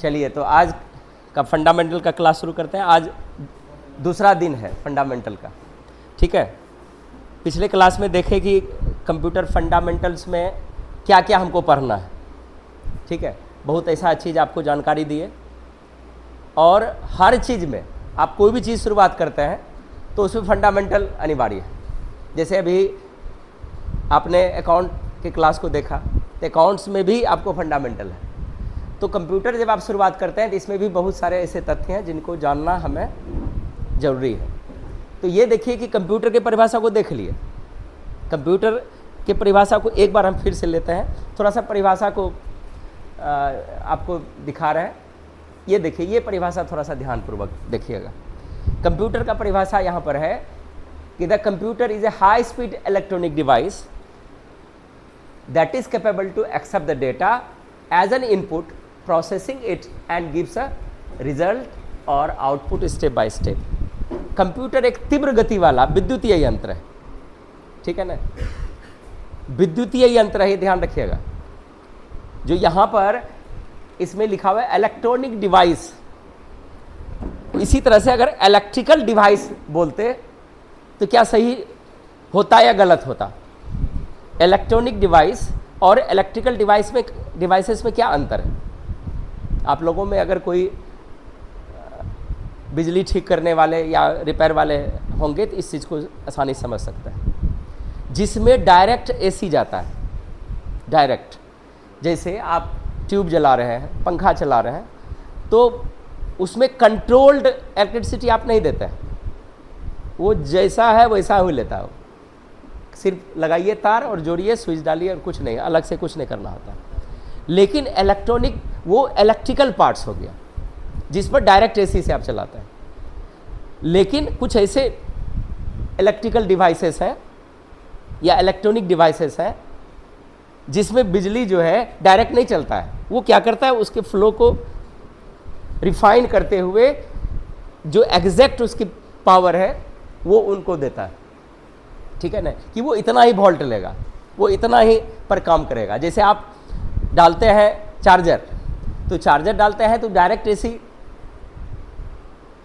चलिए, तो आज का फंडामेंटल का क्लास शुरू करते हैं। आज दूसरा दिन है फंडामेंटल का, ठीक है। पिछले क्लास में देखे कि कंप्यूटर फंडामेंटल्स में क्या क्या हमको पढ़ना है, ठीक है। बहुत ऐसा चीज़ आपको जानकारी दिए, और हर चीज़ में आप कोई भी चीज़ शुरुआत करते हैं तो उसमें फंडामेंटल अनिवार्य है। जैसे अभी आपने अकाउंट के क्लास को देखा, तो अकाउंट्स में भी आपको फंडामेंटल है। तो कंप्यूटर जब आप शुरुआत करते हैं तो इसमें भी बहुत सारे ऐसे तथ्य हैं जिनको जानना हमें ज़रूरी है। तो ये देखिए कि कंप्यूटर की परिभाषा को देख लिए। कंप्यूटर की परिभाषा को एक बार हम फिर से लेते हैं, थोड़ा सा परिभाषा को आपको दिखा रहे हैं। ये देखिए, ये परिभाषा थोड़ा सा ध्यानपूर्वक देखिएगा। कंप्यूटर का परिभाषा यहाँ पर है कि the computer is a high speed electronic device that is capable to accept the data as an input, processing it and gives a result or output step by step. Computer एक तीव्र गति वाला विद्युतीय यंत्र है, ठीक है ना। विद्युतीय यंत्र है, ध्यान रखिएगा। जो यहाँ पर इसमें लिखा हुआ है इलेक्ट्रॉनिक डिवाइस, इसी तरह से अगर इलेक्ट्रिकल डिवाइस बोलते तो क्या सही होता या गलत होता? इलेक्ट्रॉनिक डिवाइस और इलेक्ट्रिकल डिवाइसेस में क्या अंतर है? आप लोगों में अगर कोई बिजली ठीक करने वाले या रिपेयर वाले होंगे तो इस चीज़ को आसानी से समझ सकते हैं। जिसमें डायरेक्ट एसी जाता है, डायरेक्ट, जैसे आप ट्यूब जला रहे हैं, पंखा चला रहे हैं, तो उसमें कंट्रोल्ड इलेक्ट्रिसिटी आप नहीं देते हैं। वो जैसा है वैसा ही लेता है। वो सिर्फ लगाइए तार और जोड़िए, स्विच डालिए और कुछ नहीं, अलग से कुछ नहीं करना होता। लेकिन इलेक्ट्रॉनिक वो इलेक्ट्रिकल पार्ट्स हो गया जिस पर डायरेक्ट एसी से आप चलाते हैं। लेकिन कुछ ऐसे इलेक्ट्रिकल डिवाइसेस हैं या इलेक्ट्रॉनिक डिवाइसेस हैं जिसमें बिजली जो है डायरेक्ट नहीं चलता है। वो क्या करता है, उसके फ्लो को रिफाइन करते हुए जो एग्जैक्ट उसकी पावर है वो उनको देता है, ठीक है ना, कि वो इतना ही वोल्ट लेगा, वो इतना ही पर काम करेगा। जैसे आप डालते हैं चार्जर, तो चार्जर डालते हैं तो डायरेक्ट एसी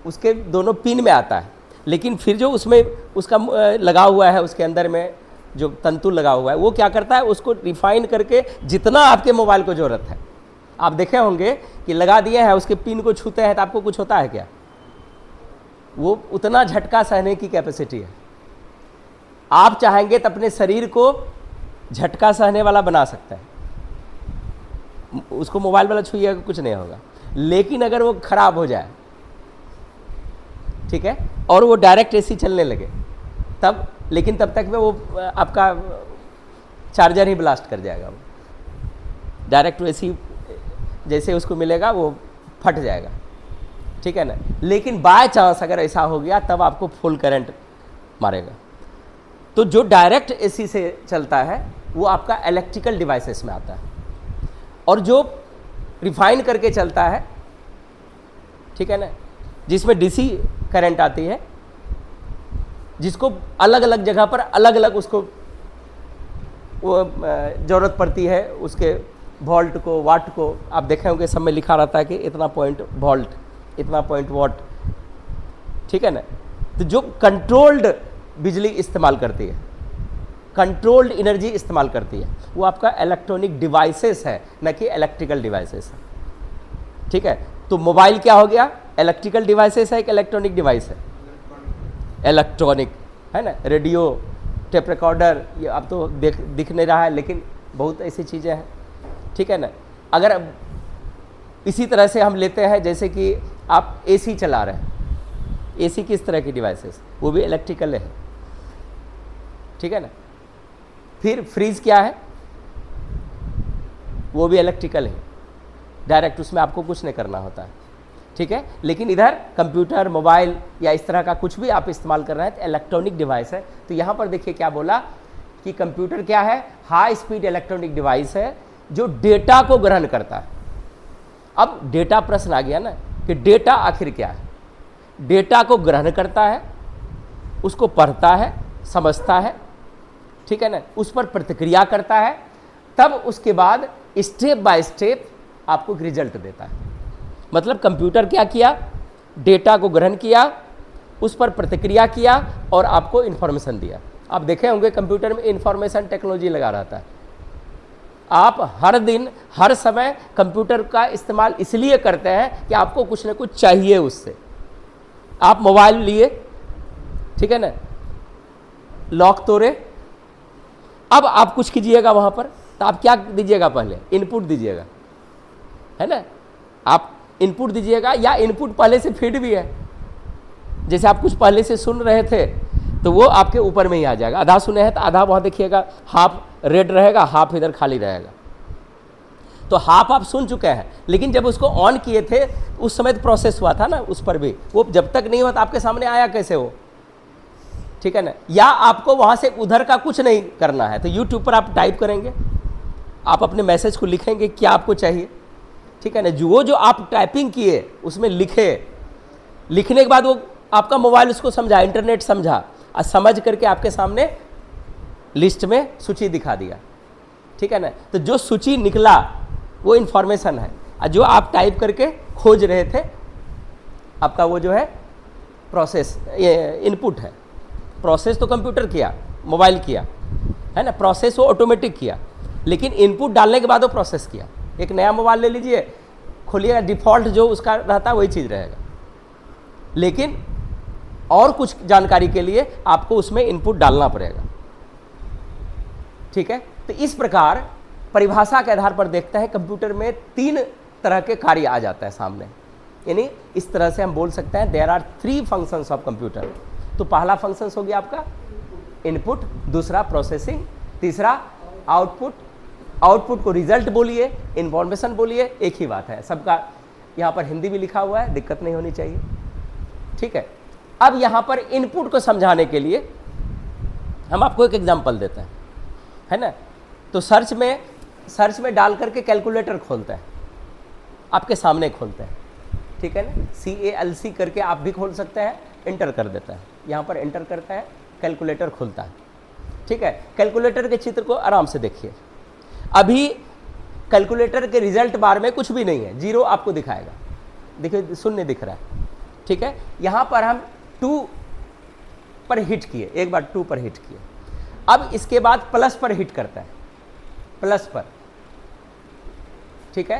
उसके दोनों पिन में आता है, लेकिन फिर जो उसमें उसका लगा हुआ है, उसके अंदर में जो तंतु लगा हुआ है, वो क्या करता है, उसको रिफाइन करके जितना आपके मोबाइल को ज़रूरत है। आप देखे होंगे कि लगा दिए हैं, उसके पिन को छूते हैं तो आपको कुछ होता है क्या? वो उतना झटका सहने की कैपेसिटी है। आप चाहेंगे तो अपने शरीर को झटका सहने वाला बना सकते हैं। उसको मोबाइल वाला छूइएगा कुछ नहीं होगा। लेकिन अगर वो खराब हो जाए, ठीक है, और वो डायरेक्ट एसी चलने लगे तब, लेकिन तब तक में वो आपका चार्जर ही ब्लास्ट कर जाएगा। वो डायरेक्ट एसी जैसे उसको मिलेगा वो फट जाएगा, ठीक है ना। लेकिन बाय चांस अगर ऐसा हो गया तब आपको फुल करंट मारेगा। तो जो डायरेक्ट एसी से चलता है वो आपका इलेक्ट्रिकल डिवाइसेस में आता है, और जो रिफाइन करके चलता है, ठीक है ना, जिसमें डीसी करंट आती है, जिसको अलग अलग जगह पर अलग अलग उसको वो ज़रूरत पड़ती है, उसके वोल्ट को, वाट को। आप देखे होंगे सब में लिखा रहता है कि इतना पॉइंट वोल्ट, इतना पॉइंट वाट, ठीक है ना। तो जो कंट्रोल्ड बिजली इस्तेमाल करती है, कंट्रोल्ड एनर्जी इस्तेमाल करती है, वो आपका इलेक्ट्रॉनिक डिवाइसेस है, न कि इलेक्ट्रिकल डिवाइसेस है, ठीक है। तो मोबाइल क्या हो गया? इलेक्ट्रिकल डिवाइसेस है कि इलेक्ट्रॉनिक डिवाइस है? इलेक्ट्रॉनिक है ना। रेडियो, टेप रिकॉर्डर, ये अब तो दिख नहीं रहा है, लेकिन बहुत ऐसी चीज़ें हैं, ठीक है ना। अगर इसी तरह से हम लेते हैं, जैसे कि आप एसी चला रहे हैं, एसी किस तरह की डिवाइसेस? वो भी इलेक्ट्रिकल है, ठीक है ना। फिर फ्रीज क्या है? वो भी इलेक्ट्रिकल है, डायरेक्ट उसमें आपको कुछ नहीं करना होता है, ठीक है। लेकिन इधर कंप्यूटर, मोबाइल या इस तरह का कुछ भी आप इस्तेमाल कर रहे हैं तो इलेक्ट्रॉनिक डिवाइस है। तो यहाँ पर देखिए क्या बोला कि कंप्यूटर क्या है? हाई स्पीड इलेक्ट्रॉनिक डिवाइस है जो डेटा को ग्रहण करता है। अब डेटा प्रश्न आ गया ना कि डेटा आखिर क्या है? डेटा को ग्रहण करता है, उसको पढ़ता है, समझता है, ठीक है ना, उस पर प्रतिक्रिया करता है, तब उसके बाद स्टेप बाय स्टेप आपको रिजल्ट देता है। मतलब कंप्यूटर क्या किया, डेटा को ग्रहण किया, उस पर प्रतिक्रिया किया और आपको इन्फॉर्मेशन दिया। आप देखे होंगे कंप्यूटर में इंफॉर्मेशन टेक्नोलॉजी लगा रहता है। आप हर दिन हर समय कंप्यूटर का इस्तेमाल इसलिए करते हैं कि आपको कुछ ना कुछ चाहिए उससे। आप मोबाइल लिए, ठीक है ना, लॉक तोड़े, अब आप कुछ कीजिएगा वहाँ पर, तो आप क्या दीजिएगा, पहले इनपुट दीजिएगा, है ना। आप इनपुट दीजिएगा या इनपुट पहले से फीड भी है। जैसे आप कुछ पहले से सुन रहे थे तो वो आपके ऊपर में ही आ जाएगा। आधा सुने हैं तो आधा वहाँ देखिएगा हाफ रेड रहेगा, हाफ इधर खाली रहेगा। तो हाफ आप सुन चुके हैं, लेकिन जब उसको ऑन किए थे उस समय तो प्रोसेस हुआ था ना उस पर भी, वो जब तक नहीं हुआ तो आपके सामने आया कैसे हो, ठीक है ना। या आपको वहाँ से उधर का कुछ नहीं करना है तो यूट्यूब पर आप टाइप करेंगे, आप अपने मैसेज को लिखेंगे क्या आपको चाहिए, ठीक है ना। जो आप टाइपिंग किए उसमें लिखे, लिखने के बाद वो आपका मोबाइल उसको समझा, इंटरनेट समझा और समझ करके आपके सामने लिस्ट में सूची दिखा दिया, ठीक है ना। तो जो सूची निकला वो इन्फॉर्मेशन है, और जो आप टाइप करके खोज रहे थे आपका वो जो है प्रोसेस, ये इनपुट है। प्रोसेस तो कंप्यूटर किया, मोबाइल किया, है ना, प्रोसेस वो ऑटोमेटिक किया, लेकिन इनपुट डालने के बाद वो प्रोसेस किया। एक नया मोबाइल ले लीजिए, खोलिएगा, डिफ़ॉल्ट जो उसका रहता है वही चीज़ रहेगा, लेकिन और कुछ जानकारी के लिए आपको उसमें इनपुट डालना पड़ेगा, ठीक है। तो इस प्रकार परिभाषा के आधार पर देखता है कंप्यूटर में 3 तरह के कार्य आ जाता है सामने, यानी इस तरह से हम बोल सकते हैं there are 3 functions of computer. तो पहला फंक्शंस हो गया आपका इनपुट, दूसरा प्रोसेसिंग, तीसरा आउटपुट। आउटपुट को रिजल्ट बोलिए, इन्फॉर्मेशन बोलिए, एक ही बात है, सबका यहाँ पर हिंदी भी लिखा हुआ है, दिक्कत नहीं होनी चाहिए, ठीक है। अब यहाँ पर इनपुट को समझाने के लिए हम आपको एक एग्जांपल देते हैं, है ना। तो सर्च में डाल करके कैलकुलेटर खोलते हैं, आपके सामने खोलते हैं, ठीक है ना। CALC करके आप भी खोल सकते हैं, इंटर कर देता है, यहाँ पर इंटर करता है, कैलकुलेटर खुलता है, ठीक है। कैलकुलेटर के चित्र को आराम से देखिए। अभी कैलकुलेटर के रिजल्ट बार में कुछ भी नहीं है, 0 आपको दिखाएगा, देखिए शून्य दिख रहा है, ठीक है। यहाँ पर हम 2 पर हिट किए, एक बार 2 पर हिट किए, अब इसके बाद प्लस पर हिट करता है, प्लस पर, ठीक है,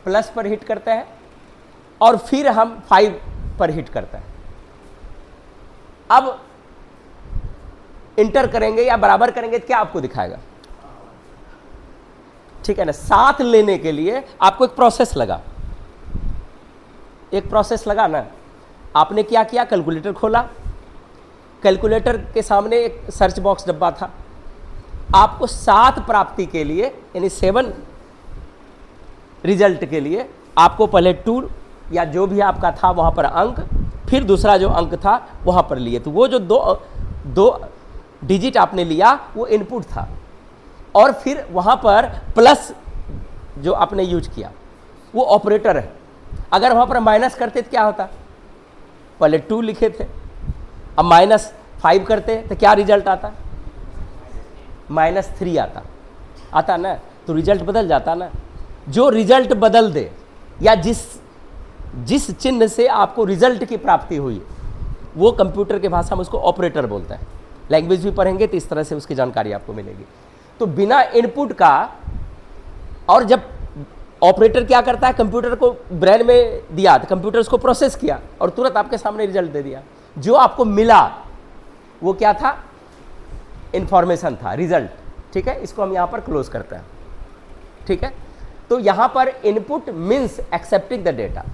प्लस पर हिट करता है, और फिर हम 5 पर हिट करता है। अब इंटर करेंगे या बराबर करेंगे तो क्या आपको दिखाएगा, ठीक है ना। 7 लेने के लिए आपको एक प्रोसेस लगा ना। आपने क्या किया, कैलकुलेटर खोला, कैलकुलेटर के सामने एक सर्च बॉक्स डब्बा था, आपको 7 प्राप्ति के लिए यानी 7 रिजल्ट के लिए आपको पहले 2 या जो भी आपका था वहाँ पर अंक, फिर दूसरा जो अंक था वहाँ पर लिए। तो वो जो दो डिजिट आपने लिया वो इनपुट था, और फिर वहाँ पर प्लस जो आपने यूज किया वो ऑपरेटर है। अगर वहाँ पर माइनस करते तो क्या होता, पहले 2 लिखे थे, अब -5 करते तो क्या रिजल्ट आता, -3 आता ना। तो रिजल्ट बदल जाता ना। जो रिजल्ट बदल दे या जिस चिन्ह से आपको रिजल्ट की प्राप्ति हुई वो कंप्यूटर के भाषा में उसको ऑपरेटर बोलता है। लैंग्वेज भी पढ़ेंगे तो इस तरह से उसकी जानकारी आपको मिलेगी। तो बिना इनपुट का, और जब ऑपरेटर क्या करता है, कंप्यूटर को ब्रेन में दिया तो कंप्यूटर उसको प्रोसेस किया और तुरंत आपके सामने रिजल्ट दे दिया। जो आपको मिला वो क्या था, इंफॉर्मेशन था, रिजल्ट, ठीक है। इसको हम यहाँ पर क्लोज करते हैं, ठीक है। तो यहाँ पर input means accepting the data,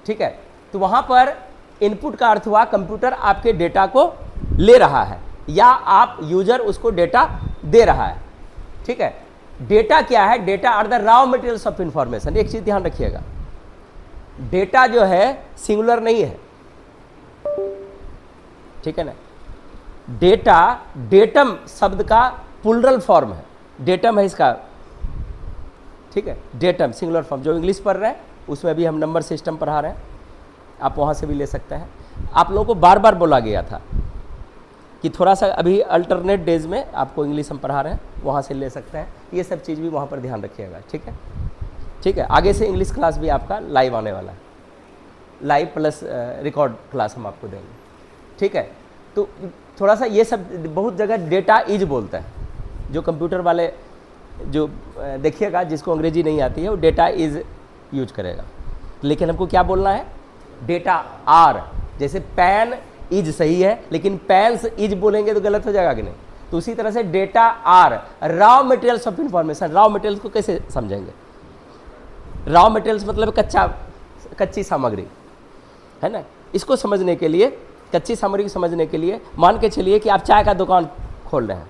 ठीक है। तो वहाँ पर इनपुट का अर्थ हुआ कंप्यूटर आपके डेटा को ले रहा है या आप यूजर उसको डेटा दे रहा है, ठीक है। डेटा क्या है, data are the raw materials of information. एक चीज ध्यान रखिएगा, डेटा जो है सिंगुलर नहीं है, ठीक है ना। डेटा, डेटम शब्द का प्लुरल फॉर्म है, डेटम है इसका, ठीक है। डेटम सिंगुलर फॉर्म, जो इंग्लिश पढ़ रहे हैं उसमें भी हम नंबर सिस्टम पढ़ा रहे हैं, आप वहाँ से भी ले सकते हैं। आप लोगों को बार बार बोला गया था कि थोड़ा सा अभी अल्टरनेट डेज में आपको इंग्लिश हम पढ़ा रहे हैं, वहाँ से ले सकते हैं। ये सब चीज़ भी वहाँ पर ध्यान रखिएगा, ठीक है। ठीक है। आगे से इंग्लिश क्लास भी आपका लाइव आने वाला है, लाइव प्लस रिकॉर्ड क्लास हम आपको देंगे, ठीक है। तो थोड़ा सा ये सब बहुत जगह डेटा इज बोलता है, जो कंप्यूटर वाले जो देखिएगा जिसको अंग्रेजी नहीं आती है वो डेटा इज यूज करेगा, लेकिन हमको क्या बोलना है, डेटा आर। जैसे पैन इज सही है, लेकिन पैन्स इज बोलेंगे तो गलत हो जाएगा कि नहीं। तो उसी तरह से data are raw materials of information. Raw materials को कैसे समझेंगे, रॉ मटेरियल्स मतलब कच्ची सामग्री है ना। इसको समझने के लिए, कच्ची सामग्री को समझने के लिए मान के चलिए कि आप चाय का दुकान खोल रहे हैं।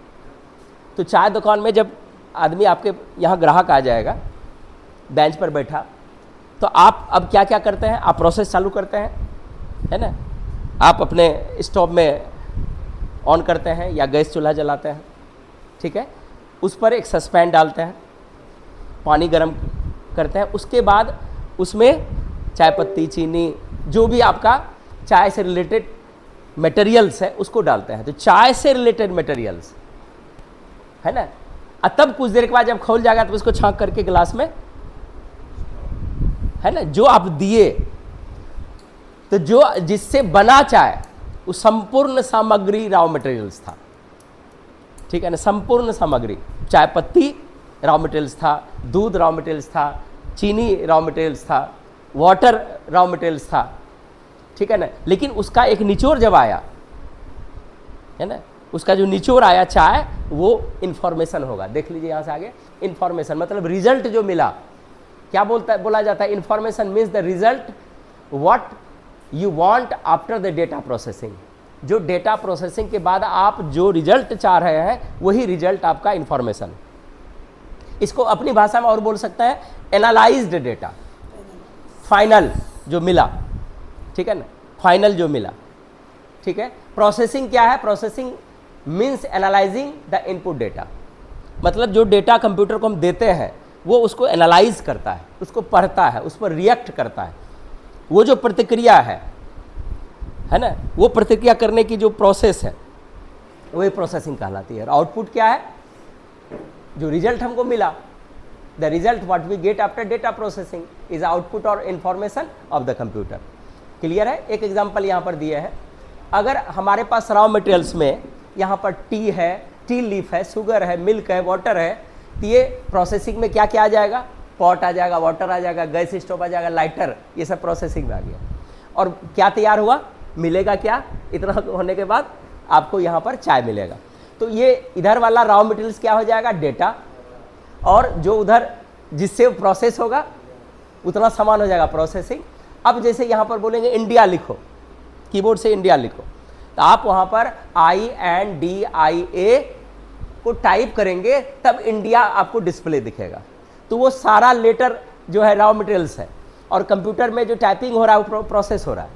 तो चाय दुकान में जब आदमी आपके यहाँ ग्राहक आ जाएगा बेंच पर बैठा, तो आप अब क्या क्या करते हैं, आप प्रोसेस चालू करते हैं, है ना। आप अपने स्टोव में ऑन करते हैं या गैस चूल्हा जलाते हैं, ठीक है। उस पर एक सस्पेन डालते हैं, पानी गर्म करते हैं, उसके बाद उसमें चाय पत्ती, चीनी, जो भी आपका चाय से रिलेटेड मटेरियल्स है उसको डालते हैं। तो चाय से रिलेटेड मटेरियल्स है ना, तब कुछ देर के बाद जब खोल जाएगा तो उसको छांक करके गिलास में, है ना, जो आप दिए, तो जो जिससे बना चाय उस संपूर्ण सामग्री रॉ मटेरियल्स था, ठीक है ना। संपूर्ण सामग्री, चाय पत्ती रॉ मटेरियल्स था, दूध रॉ मटेरियल्स था, चीनी रॉ मटेरियल्स था, वाटर रॉ मटेरियल्स था, ठीक है ना। लेकिन उसका एक निचोड़ जब आया, है ना, उसका जो निचोड़ आया चाय, वो इंफॉर्मेशन होगा। देख लीजिए यहाँ से आगे, इंफॉर्मेशन मतलब रिजल्ट जो मिला, क्या बोला जाता है, information means the result what you want after the data processing. जो डेटा प्रोसेसिंग के बाद आप जो रिजल्ट चाह रहे हैं वही रिजल्ट आपका इंफॉर्मेशन। इसको अपनी भाषा में और बोल सकता है एनालाइज्ड डेटा, फाइनल जो मिला, ठीक है ना, फाइनल जो मिला, ठीक है। प्रोसेसिंग क्या है, processing means analysing the input data, मतलब जो डेटा कंप्यूटर को हम देते हैं वो उसको एनालाइज करता है, उसको पढ़ता है, उस पर रिएक्ट करता है। वो जो प्रतिक्रिया है ना, वो प्रतिक्रिया करने की जो प्रोसेस है वही प्रोसेसिंग कहलाती है। आउटपुट क्या है, जो रिजल्ट हमको मिला, the result what we get after data processing is output or information of the computer. Clear है। एक एग्जांपल यहाँ पर दिए हैं, अगर हमारे पास रॉ मटेरियल्स में यहाँ पर टी है, टी लीफ है, शुगर है, मिल्क है, वाटर है, तो ये प्रोसेसिंग में क्या क्या आ जाएगा, पॉट आ जाएगा, वाटर आ जाएगा, गैस स्टोव आ जाएगा, लाइटर, ये सब प्रोसेसिंग में आ गया। और क्या तैयार हुआ, मिलेगा क्या, इतना होने के बाद आपको यहाँ पर चाय मिलेगा। तो ये इधर वाला रॉ मटेरियल्स क्या हो जाएगा, डेटा, और जो उधर जिससे प्रोसेस होगा उतना सामान हो जाएगा प्रोसेसिंग। अब जैसे यहाँ पर बोलेंगे इंडिया लिखो, कीबोर्ड से इंडिया लिखो, तो आप वहाँ पर INDIA को टाइप करेंगे, तब इंडिया आपको डिस्प्ले दिखेगा। तो वो सारा लेटर जो है रॉ मटेरियल्स है, और कंप्यूटर में जो टाइपिंग हो रहा है वो प्रोसेस हो रहा है,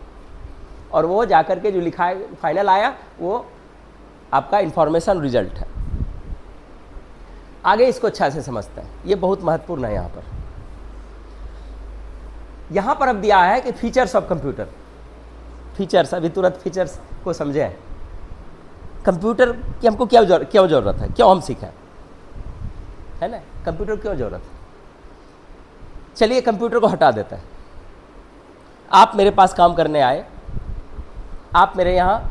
और वो जाकर के जो लिखा है फाइनल आया वो आपका इंफॉर्मेशन रिजल्ट है। आगे इसको अच्छा से समझते हैं, ये बहुत महत्वपूर्ण है। यहाँ पर अब दिया है कि फीचर्स ऑफ कंप्यूटर, फीचर्स, अभी तुरंत फीचर्स को समझे। कंप्यूटर की हमको क्यों जरूरत है, क्यों हम सीखें, है ना, कंप्यूटर क्यों जरूरत है। चलिए कंप्यूटर को हटा देते हैं। आप मेरे पास काम करने आए, आप मेरे यहाँ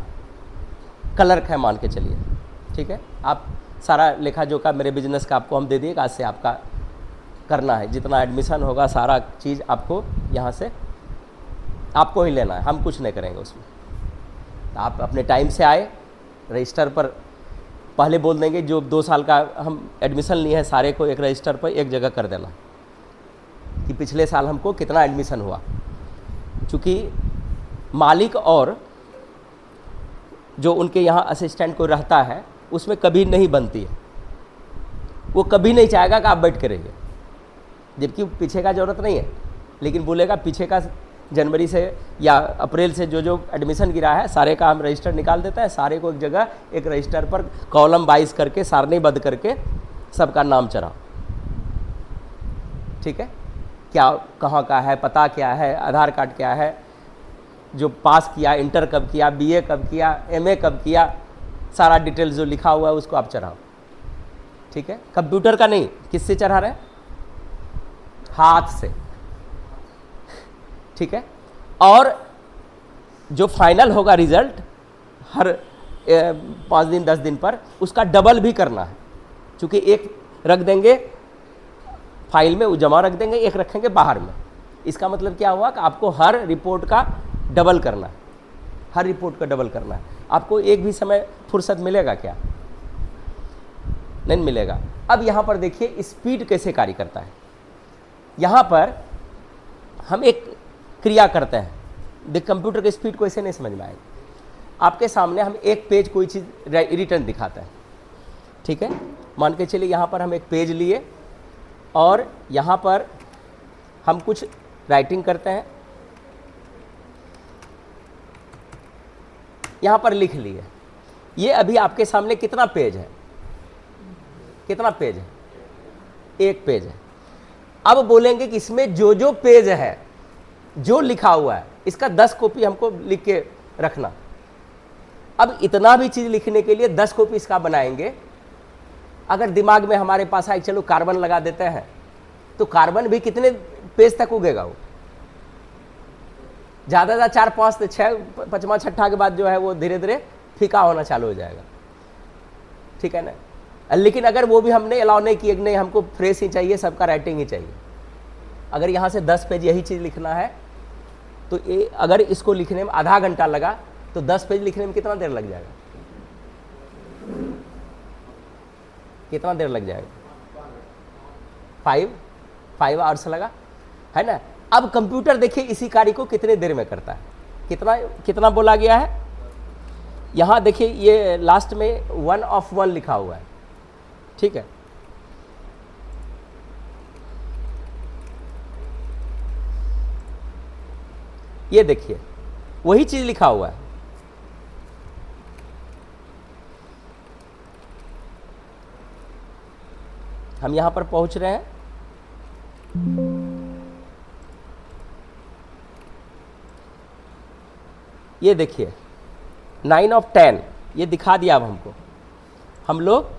क्लर्क है मान के चलिए, ठीक है। आप सारा लेखा जोखा मेरे बिजनेस का आपको हम दे दिए, आज से आपका करना है, जितना एडमिशन होगा सारा चीज़ आपको यहाँ से आपको ही लेना है, हम कुछ नहीं करेंगे उसमें। आप अपने टाइम से आए, रजिस्टर पर पहले बोल देंगे जो 2 साल का हम एडमिशन लिए हैं सारे को एक रजिस्टर पर एक जगह कर देना कि पिछले साल हमको कितना एडमिशन हुआ। चूँकि मालिक और जो उनके यहाँ असिस्टेंट को रहता है उसमें कभी नहीं बनती है, वो कभी नहीं चाहेगा कि आप बैठ के रहिए, जबकि पीछे का ज़रूरत नहीं है, लेकिन बोलेगा पीछे का जनवरी से या अप्रैल से जो एडमिशन गिरा है सारे का हम रजिस्टर निकाल देते हैं, सारे को एक जगह एक रजिस्टर पर कॉलम वाइज करके सारणीबद्ध करके सबका नाम चढ़ाओ, ठीक है। क्या कहाँ का है, पता क्या है, आधार कार्ड क्या है, जो पास किया, इंटर कब किया, BA कब किया, MA कब किया, सारा डिटेल्स जो लिखा हुआ है उसको आप चढ़ाओ, ठीक है। कंप्यूटर का नहीं, किससे चढ़ा रहे हैं, हाथ से, ठीक है। और जो फाइनल होगा रिजल्ट हर 5 दिन 10 दिन पर, उसका डबल भी करना है, क्योंकि एक रख देंगे फाइल में, वो जमा रख देंगे, एक रखेंगे बाहर में। इसका मतलब क्या हुआ कि आपको हर रिपोर्ट का डबल करना है, हर रिपोर्ट का डबल करना है। आपको एक भी समय फुर्सत मिलेगा क्या? नहीं मिलेगा। अब यहाँ पर देखिए स्पीड कैसे कार्य करता है। यहाँ पर हम एक क्रिया करते हैं, देख कंप्यूटर के स्पीड को ऐसे नहीं समझ में आएगा। आपके सामने हम एक पेज कोई चीज़ रिटर्न दिखाता है, ठीक है। मान के चलिए यहाँ पर हम एक पेज लिए और यहाँ पर हम कुछ राइटिंग करते हैं, यहाँ पर लिख लिए। ये अभी आपके सामने कितना पेज है? कितना पेज है? एक पेज है। अब बोलेंगे कि इसमें जो जो पेज है, जो लिखा हुआ है, इसका 10 कॉपी हमको लिख के रखना। अब इतना भी चीज़ लिखने के लिए 10 कॉपी इसका बनाएंगे। अगर दिमाग में हमारे पास आए चलो कार्बन लगा देते हैं, तो कार्बन भी कितने पेज तक उगेगा? वो ज़्यादा ज़्यादा 4 5 6 5वां 6ठा के बाद जो है वो धीरे धीरे फीका होना चालू हो जाएगा, ठीक है ना। लेकिन अगर वो भी हमने अलाउ नहीं किए, नहीं हमको फ्रेश ही चाहिए, सबका राइटिंग ही चाहिए। अगर यहाँ से 10 पेज यही चीज़ लिखना है, तो ये अगर इसको लिखने में आधा घंटा लगा, तो 10 पेज लिखने में कितना देर लग जाएगा? कितना देर लग जाएगा? 5 आवर्स लगा, है ना। अब कंप्यूटर देखिए इसी कार्य को कितने देर में करता है। कितना बोला गया है? यहाँ देखिए ये लास्ट में 1 of 1 लिखा हुआ है, ठीक है। ये देखिए वही चीज लिखा हुआ है। हम यहां पर पहुंच रहे हैं, ये देखिए 9 of 10 ये दिखा दिया। अब हमको हम लोग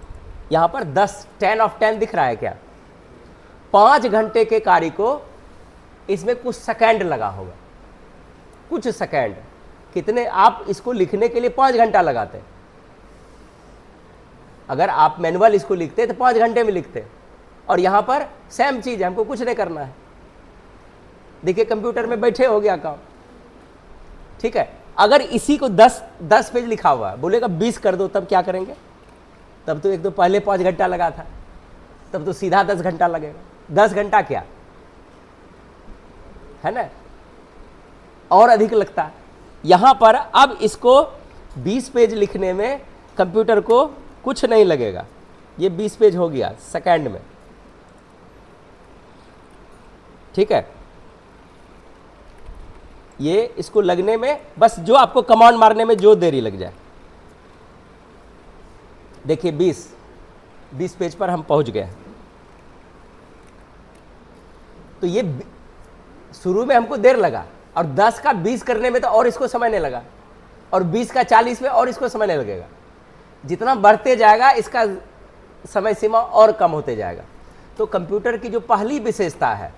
यहाँ पर 10 of 10 दिख रहा है क्या? 5 घंटे के कार्य को इसमें कुछ सेकंड लगा होगा, कुछ सेकंड। कितने आप इसको लिखने के लिए 5 घंटा लगाते, अगर आप मैनुअल इसको लिखते तो 5 घंटे में लिखते। और यहाँ पर सेम चीज़ है, हमको कुछ नहीं करना है। देखिए कंप्यूटर में बैठे हो गया काम, ठीक है। अगर इसी को 10 पेज लिखा हुआ है, बोलेगा 20 कर दो, तब क्या करेंगे? तब तो एक तो पहले 5 घंटा लगा था, तब तो सीधा 10 घंटा लगेगा। 10 घंटा क्या है ना, और अधिक लगता है। यहां पर अब इसको 20 पेज लिखने में कंप्यूटर को कुछ नहीं लगेगा। ये 20 पेज हो गया सेकंड में, ठीक है। ये इसको लगने में बस जो आपको कमांड मारने में जो देरी लग जाए। देखिए 20 पेज पर हम पहुंच गए। तो ये शुरू में हमको देर लगा, और 10 का 20 करने में तो और इसको समय नहीं लगा, और 20 का 40 में और इसको समय नहीं लगेगा। जितना बढ़ते जाएगा इसका समय सीमा और कम होते जाएगा। तो कंप्यूटर की जो पहली विशेषता है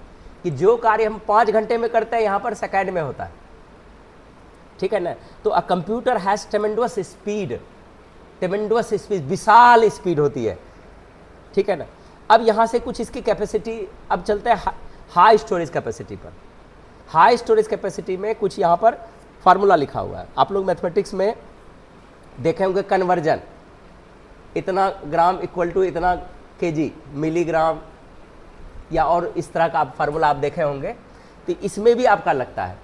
कि जो कार्य हम 5 घंटे में करते हैं, यहाँ पर सेकंड में होता है, ठीक है ना। तो a computer has ट्रेमेंडस speed, Vishal speed होती है, ठीक है ना। अब यहाँ से कुछ इसकी कैपेसिटी, अब चलते हैं हाई स्टोरेज कैपेसिटी पर। हाई स्टोरेज कैपेसिटी में कुछ यहाँ पर फार्मूला लिखा हुआ है। आप लोग मैथमेटिक्स में देखे होंगे, कन्वर्जन, इतना ग्राम इक्वल टू इतना केजी, मिलीग्राम, या और इस तरह का आप फार्मूला आप देखे होंगे। तो इसमें भी आपका लगता है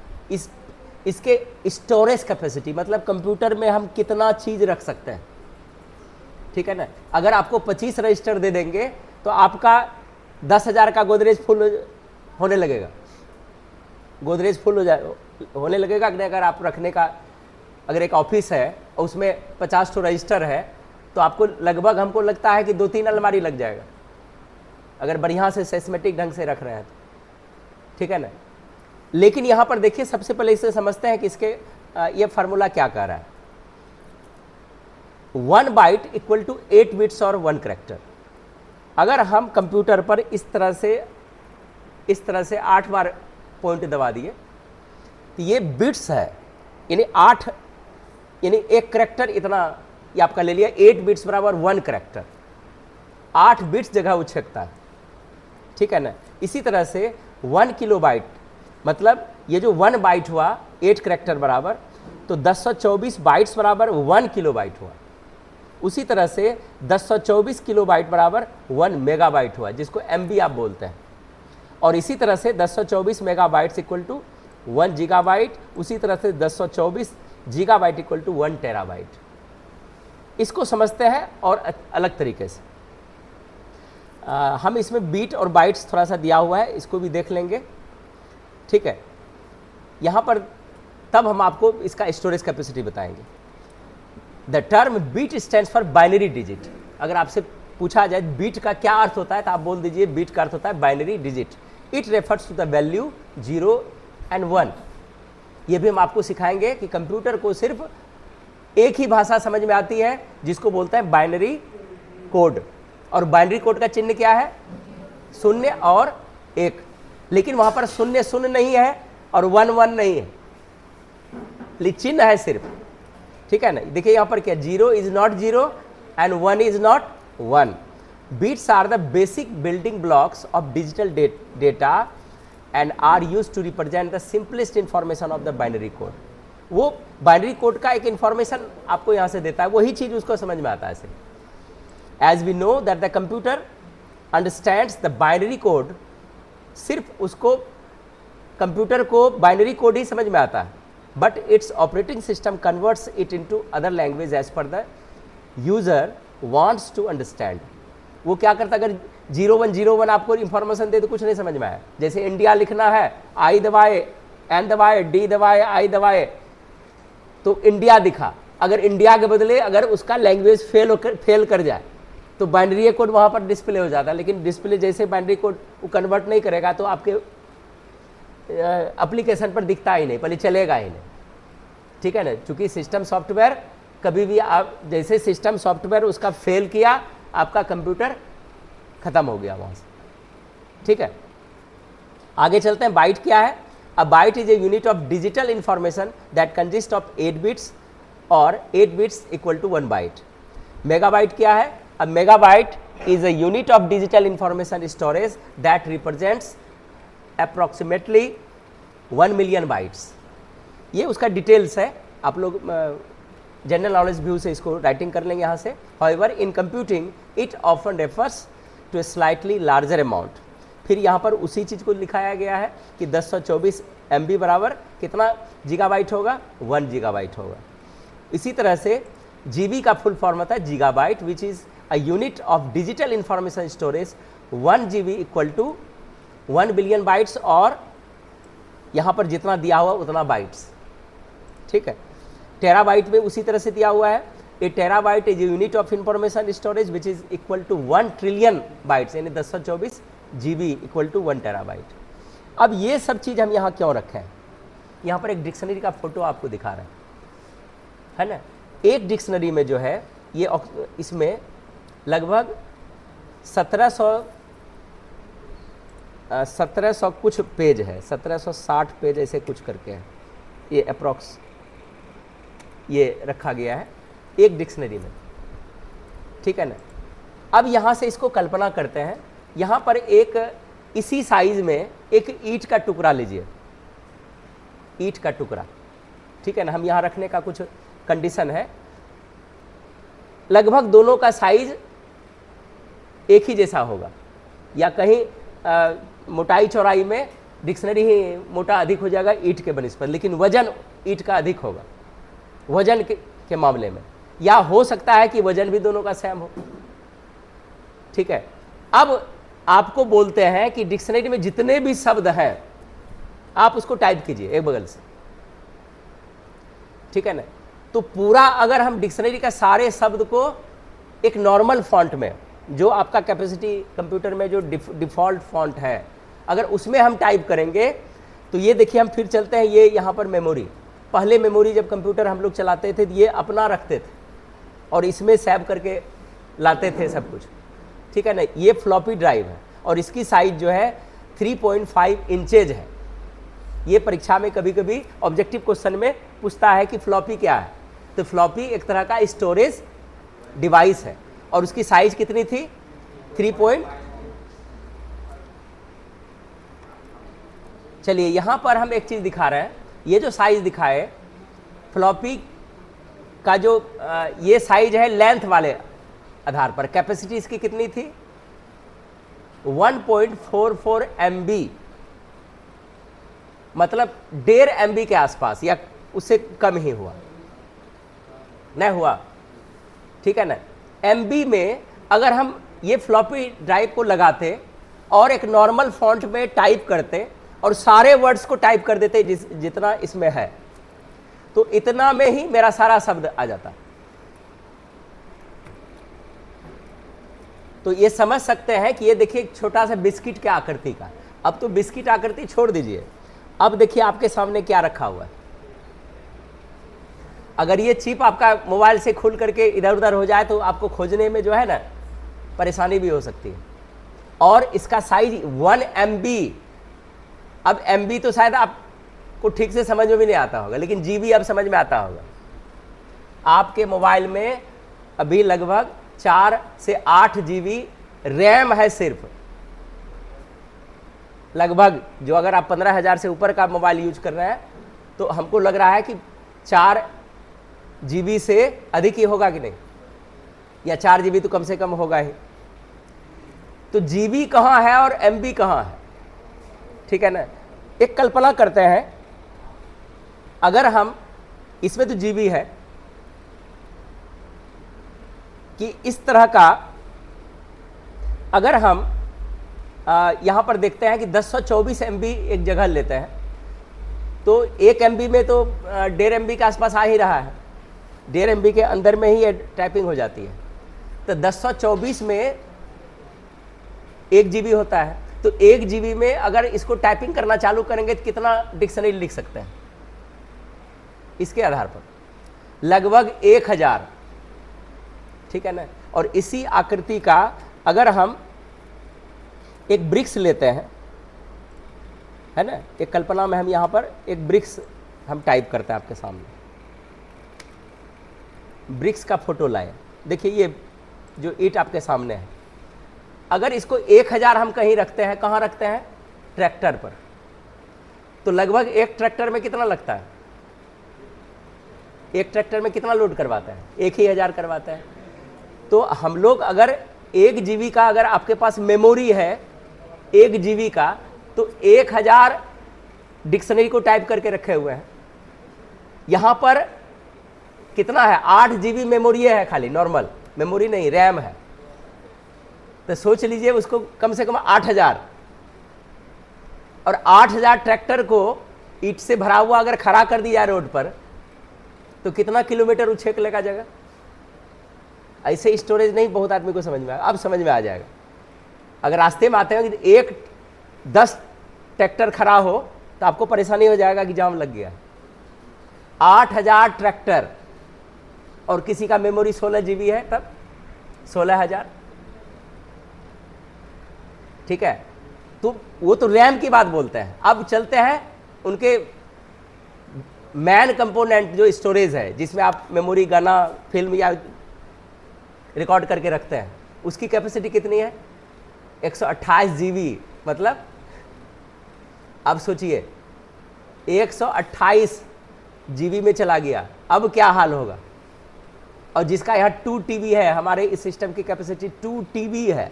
इसके स्टोरेज कैपेसिटी, मतलब कंप्यूटर में हम कितना चीज़ रख सकते हैं, ठीक है ना। अगर आपको 25 रजिस्टर दे देंगे तो आपका 10,000 का गोदरेज फुल होने लगेगा, गोदरेज फुल होने लगेगा। अगर आप रखने का, अगर एक ऑफिस है और उसमें 50 ठो रजिस्टर है, तो आपको लगभग, हमको लगता है कि 2-3 अलमारी लग जाएगा, अगर बढ़िया से सिस्टमेटिक ढंग से रख रहे हैं तो, ठीक है ना। लेकिन यहाँ पर देखिए सबसे पहले इसे समझते हैं कि इसके ये फार्मूला क्या कह रहा है। 1 बाइट इक्वल टू 8 बिट्स और 1 कैरेक्टर। अगर हम कंप्यूटर पर इस तरह से इस तरह से 8 बार पॉइंट दबा दिए तो ये बिट्स है, यानी 8, यानी एक करेक्टर इतना, ये आपका ले लिया 8 बिट्स बराबर 1 करेक्टर, 8 बिट्स जगह वो छेकता है, ठीक है ना। इसी तरह से 1 किलोबाइट मतलब ये जो 1 बाइट हुआ 8 करेक्टर बराबर, तो 1024 बाइट्स बराबर 1 किलोबाइट हुआ। उसी तरह से 1024 किलोबाइट बराबर 1 मेगाबाइट हुआ, जिसको MB आप बोलते हैं। और इसी तरह से 1024 मेगाबाइट्स इक्वल टू 1 गीगाबाइट, उसी तरह से 1024 गीगाबाइट इक्वल टू 1 टेराबाइट। इसको समझते हैं और अलग तरीके से हम इसमें बीट और बाइट्स थोड़ा सा दिया हुआ है, इसको भी देख लेंगे, ठीक है। यहाँ पर तब हम आपको इसका स्टोरेज कैपेसिटी बताएंगे। The term bit stands for binary digit. अगर आपसे पूछा जाए बीट का क्या अर्थ होता है तो आप बोल दीजिए बीट का अर्थ होता है binary digit. It refers to the value 0 and 1। ये भी हम आपको सिखाएंगे कि कंप्यूटर को सिर्फ एक ही भाषा समझ में आती है जिसको बोलते हैं बाइनरी कोड। और बाइनरी कोड का चिन्ह क्या है? 0 और 1। लेकिन वहाँ पर 0 0 नहीं है और 1 1 नहीं है, चिन्ह है सिर्फ, ठीक है ना। देखिए यहाँ पर क्या, 0 is not 0 and 1 is not 1। Bits are the basic building blocks of digital data and are used to represent the simplest information of the binary code। वो बाइनरी कोड का एक इंफॉर्मेशन आपको यहाँ से देता है, वही चीज़ उसको समझ में आता है सिर्फ। As we know that the computer understands the binary code, सिर्फ उसको कंप्यूटर को बाइनरी कोड ही समझ में आता है, but its operating system converts it into other language as per the user wants to understand। वो क्या करता है, अगर 0101 आपको इंफॉर्मेशन दे तो कुछ नहीं समझ में आया। जैसे इंडिया लिखना है, आई दबाए, एन दबाए, डी दबाए, आई दबाए तो इंडिया दिखा। अगर इंडिया के बदले अगर उसका लैंग्वेज फेल कर जाए तो बाइनरी कोड वहाँ पर डिस्प्ले हो जाता है, लेकिन डिस्प्ले जैसे बाइनरी कोड वो कन्वर्ट नहीं करेगा तो आपके एप्लीकेशन पर दिखता ही नहीं, पहले चलेगा ही नहीं, ठीक है ना। चूँकि सिस्टम सॉफ्टवेयर कभी भी आप जैसे सिस्टम सॉफ्टवेयर उसका फेल किया, आपका कंप्यूटर ख़त्म हो गया वहाँ से, ठीक है। आगे चलते हैं। बाइट क्या है? A byte is a unit of digital information that consist of 8 bits और 8 bits equal to 1 byte. Megabyte क्या है? A megabyte is a unit of digital information storage that represents approximately 1 million bytes। ये उसका details है, आप लोग general knowledge view से इसको राइटिंग कर लेंगे यहाँ से। However, in computing it often refers to a slightly larger amount। फिर यहाँ पर उसी चीज़ को लिखाया गया है कि 1024 MB बराबर कितना गीगाबाइट होगा? 1 गीगाबाइट होगा। इसी तरह से GB का फुल फॉर्म होता है gigabyte, which is a unit of digital information storage। 1 GB equal to 1 billion bytes, और यहाँ पर जितना दिया हुआ उतना बाइट्स, ठीक है। टेराबाइट में उसी तरह से दिया हुआ है। A terabyte is unit of information storage which is equal to 1 trillion bytes, यानी 1024 GB इक्वल टू 1 टेराबाइट। अब ये सब चीज़ हम यहाँ क्यों रखें? यहाँ पर एक डिक्शनरी का फोटो आपको दिखा रहे है ना। एक डिक्शनरी में जो है ये इसमें लगभग 1700 कुछ पेज है, 1760 पेज ऐसे कुछ करके है, ये अप्रॉक्स ये रखा गया है एक डिक्शनरी में, ठीक है ना। अब यहाँ से इसको कल्पना करते हैं, यहाँ पर एक इसी साइज में एक ईंट का टुकड़ा लीजिए, ईंट का टुकड़ा, ठीक है ना। हम यहाँ रखने का कुछ कंडीशन है, लगभग दोनों का साइज एक ही जैसा होगा, या कहीं मोटाई चौड़ाई में डिक्शनरी ही मोटा अधिक हो जाएगा ईंट के बनिस्बत, लेकिन वजन ईंट का अधिक होगा वजन के मामले में, या हो सकता है कि वजन भी दोनों का सेम हो, ठीक है। अब आपको बोलते हैं कि डिक्शनरी में जितने भी शब्द हैं आप उसको टाइप कीजिए एक बगल से, ठीक है ना। तो पूरा अगर हम डिक्शनरी का सारे शब्द को एक नॉर्मल फॉन्ट में, जो आपका कैपेसिटी कंप्यूटर में जो डिफ़ॉल्ट फॉन्ट है, अगर उसमें हम टाइप करेंगे तो ये देखिए, हम फिर चलते हैं, ये यहाँ पर मेमोरी, पहले मेमोरी जब कंप्यूटर हम लोग चलाते थे ये अपना रखते थे और इसमें सेव करके लाते थे सब कुछ, ठीक है ना। ये फ्लॉपी ड्राइव है और इसकी साइज जो है 3.5 इंचेज है। ये परीक्षा में कभी कभी ऑब्जेक्टिव क्वेश्चन में पूछता है कि फ्लॉपी क्या है। तो फ्लॉपी एक तरह का स्टोरेज डिवाइस है और उसकी साइज कितनी थी 3. चलिए यहाँ पर हम एक चीज़ दिखा रहे हैं, ये जो साइज दिखाए फ्लॉपी का जो ये साइज है लेंथ वाले आधार पर। कैपेसिटी इसकी कितनी थी 1.44 MB, मतलब 1.5 MB के आसपास या उससे कम ही हुआ, नहीं हुआ, ठीक है ना। MB में अगर हम ये फ्लॉपी ड्राइव को लगाते और एक नॉर्मल फॉन्ट में टाइप करते और सारे वर्ड्स को टाइप कर देते जितना इसमें है, तो इतना में ही मेरा सारा शब्द आ जाता। तो ये समझ सकते हैं कि ये देखिए एक छोटा सा बिस्किट के आकृति का। अब तो बिस्किट आकृति छोड़ दीजिए, अब देखिए आपके सामने क्या रखा हुआ है। अगर ये चिप आपका मोबाइल से खुल करके इधर उधर हो जाए तो आपको खोजने में जो है ना परेशानी भी हो सकती है। और इसका साइज 1 MB। अब MB तो शायद आपको ठीक से समझ में भी नहीं आता होगा, लेकिन GB अब समझ में आता होगा। आपके मोबाइल में अभी लगभग 4 से 8 GB रैम है सिर्फ, लगभग। जो अगर आप 15,000 से ऊपर का मोबाइल यूज कर रहे हैं तो हमको लग रहा है कि 4 GB से अधिक ही होगा कि नहीं, या 4 GB तो कम से कम होगा ही। तो GB कहाँ है और MB कहाँ है, ठीक है ना। एक कल्पना करते हैं, अगर हम इसमें तो GB है कि इस तरह का, अगर हम यहाँ पर देखते हैं कि 1024 MB एक जगह लेते हैं तो 1 MB में तो 1.5 MB के आसपास आ ही रहा है, 1.5 MB के अंदर में ही ये टाइपिंग हो जाती है। तो 1024 में 1 GB होता है, तो 1 GB में अगर इसको टाइपिंग करना चालू करेंगे तो कितना डिक्शनरी लिख सकते हैं इसके आधार पर, लगभग 1000, ठीक है ना। और इसी आकृति का अगर हम एक ब्रिक्स लेते हैं, है ना, एक कल्पना में हम यहाँ पर एक ब्रिक्स हम टाइप करते हैं आपके सामने, ब्रिक्स का फोटो लाए। देखिए ये जो ईंट आपके सामने है, अगर इसको 1000 हम कहीं रखते हैं, कहाँ रखते हैं, ट्रैक्टर पर, तो लगभग एक ट्रैक्टर में कितना लगता है, एक ट्रैक्टर में कितना लोड करवाता है, 1000 करवाता है। तो हम लोग अगर 1 GB का अगर आपके पास मेमोरी है 1 GB का, तो 1000 डिक्शनरी को टाइप करके रखे हुए हैं। यहाँ पर कितना है, 8 GB मेमोरी है, खाली नॉर्मल मेमोरी नहीं, रैम है। तो सोच लीजिए उसको कम से कम 8000, और 8000 ट्रैक्टर को ईंट से भरा हुआ अगर खड़ा कर दिया रोड पर तो कितना किलोमीटर उछेक लेगा जगह। ऐसे स्टोरेज नहीं बहुत आदमी को समझ में आएगा, अब समझ में आ जाएगा। अगर रास्ते में आते हैं कि 10 ट्रैक्टर खड़ा हो तो आपको परेशानी हो जाएगा कि जाम लग गया। 8000 ट्रैक्टर और किसी का मेमोरी 16 GB है, तब 16000, ठीक है। तो वो तो रैम की बात बोलते हैं। अब चलते हैं उनके मैन कंपोनेंट जो स्टोरेज है, जिसमें आप मेमोरी, गाना, फिल्म या रिकॉर्ड करके रखते हैं, उसकी कैपेसिटी कितनी है 128 GB। मतलब अब सोचिए 128 GB में चला गया, अब क्या हाल होगा। और जिसका यहाँ 2 TB है, हमारे इस सिस्टम की कैपेसिटी 2 TB है,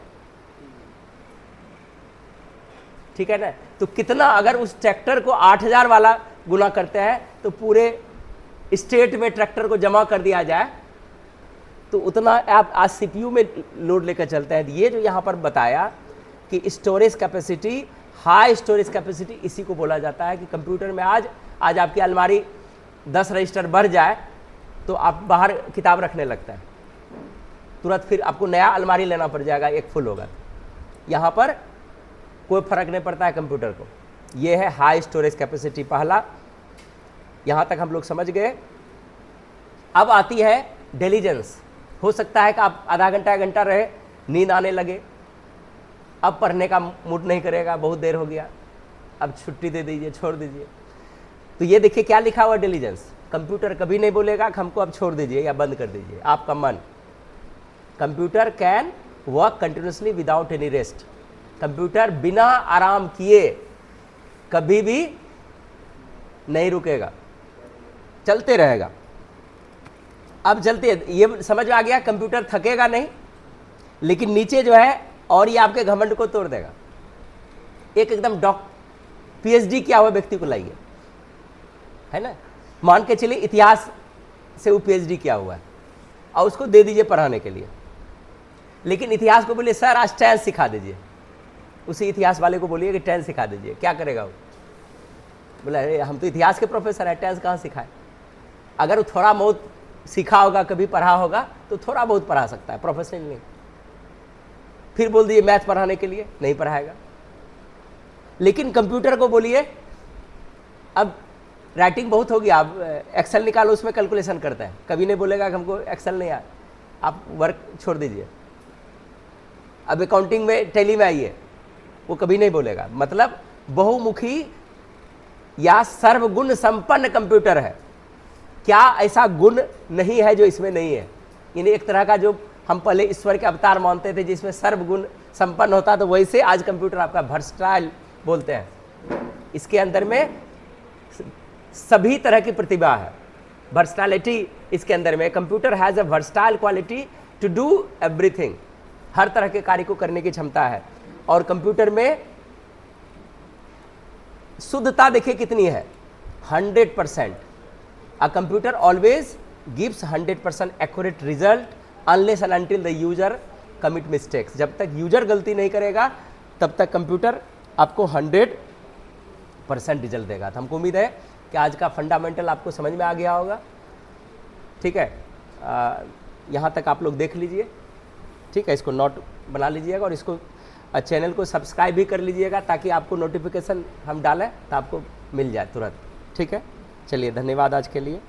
ठीक है ना। तो कितना, अगर उस ट्रैक्टर को 8000 वाला गुना करते हैं तो पूरे स्टेट में ट्रैक्टर को जमा कर दिया जाए तो उतना आप आज CPU में लोड लेकर चलते हैं। ये जो यहाँ पर बताया कि storage capacity, high storage capacity, इसी को बोला जाता है कि कंप्यूटर में आज आपकी अलमारी 10 रजिस्टर भर जाए तो आप बाहर किताब रखने लगता है, तुरंत फिर आपको नया अलमारी लेना पड़ जाएगा, एक फुल होगा। यहाँ पर कोई फर्क नहीं पड़ता है कंप्यूटर को। ये है हाई स्टोरेज कैपेसिटी पहला, यहाँ तक हम लोग समझ गए। अब आती है डिलीजेंस। हो सकता है कि आप आधा घंटा 1 घंटा रहे, नींद आने लगे, अब पढ़ने का मूड नहीं करेगा, बहुत देर हो गया, अब छुट्टी दे दीजिए, छोड़ दीजिए। तो ये देखिए क्या लिखा हुआ डिलीजेंस। कंप्यूटर कभी नहीं बोलेगा कि हमको अब छोड़ दीजिए या बंद कर दीजिए, आपका मन। Computer can work continuously without any rest. Computer बिना आराम किए कभी भी नहीं रुकेगा, चलते रहेगा। अब चलते, ये समझ में आ गया, कंप्यूटर थकेगा नहीं, लेकिन नीचे जो है और ये आपके घमंड को तोड़ देगा। एक एकदम पीएचडी किया हुआ व्यक्ति को लाइए, है ना, मान के चलिए इतिहास से वो पीएचडी किया हुआ है, और उसको दे दीजिए पढ़ाने के लिए। लेकिन इतिहास को बोलिए सर आज टेंस सिखा दीजिए, उसी इतिहास वाले को बोलिए कि टेंस सिखा दीजिए, क्या करेगा वो? बोला अरे हम तो इतिहास के प्रोफेसर हैं, टेंस कहाँ सिखाए? अगर वो थोड़ा बहुत सीखा होगा, कभी पढ़ा होगा, तो थोड़ा बहुत पढ़ा सकता है, प्रोफेशनल नहीं। फिर बोल दिए मैथ पढ़ाने के लिए, नहीं पढ़ाएगा। लेकिन कंप्यूटर को बोलिए अब राइटिंग बहुत होगी, आप एक्सेल निकालो, उसमें कैलकुलेशन करता है, कभी नहीं बोलेगा कि हमको एक्सेल नहीं आया, आप वर्क छोड़ दीजिए। अब अकाउंटिंग में, टैली में आइए, वो कभी नहीं बोलेगा। मतलब बहुमुखी या सर्वगुण संपन्न कंप्यूटर है। क्या ऐसा गुण नहीं है जो इसमें नहीं है? यानी एक तरह का जो हम पहले ईश्वर के अवतार मानते थे जिसमें सर्वगुण संपन्न होता, तो वैसे आज कंप्यूटर आपका वर्सटाइल बोलते हैं। इसके अंदर में सभी तरह की प्रतिभा है, वर्सटाइलिटी इसके अंदर में। Computer has a versatile quality to do everything, हर तरह के कार्य को करने की क्षमता है। और कंप्यूटर में शुद्धता देखिए कितनी है, 100%। A computer always gives 100% accurate result unless and until the user commit mistakes. जब तक यूजर गलती नहीं करेगा तब तक कंप्यूटर आपको 100% रिजल्ट देगा। तो हमको उम्मीद है कि आज का फंडामेंटल आपको समझ में आ गया होगा। ठीक है, यहाँ तक आप लोग देख लीजिए। ठीक है, इसको नोट बना लीजिएगा और इसको चैनल को सब्सक्राइब भी कर लीजिएगा, ताकि आपको नोटिफिकेशन हम डालें तो आपको मिल जाए तुरंत। ठीक है, चलिए धन्यवाद आज के लिए।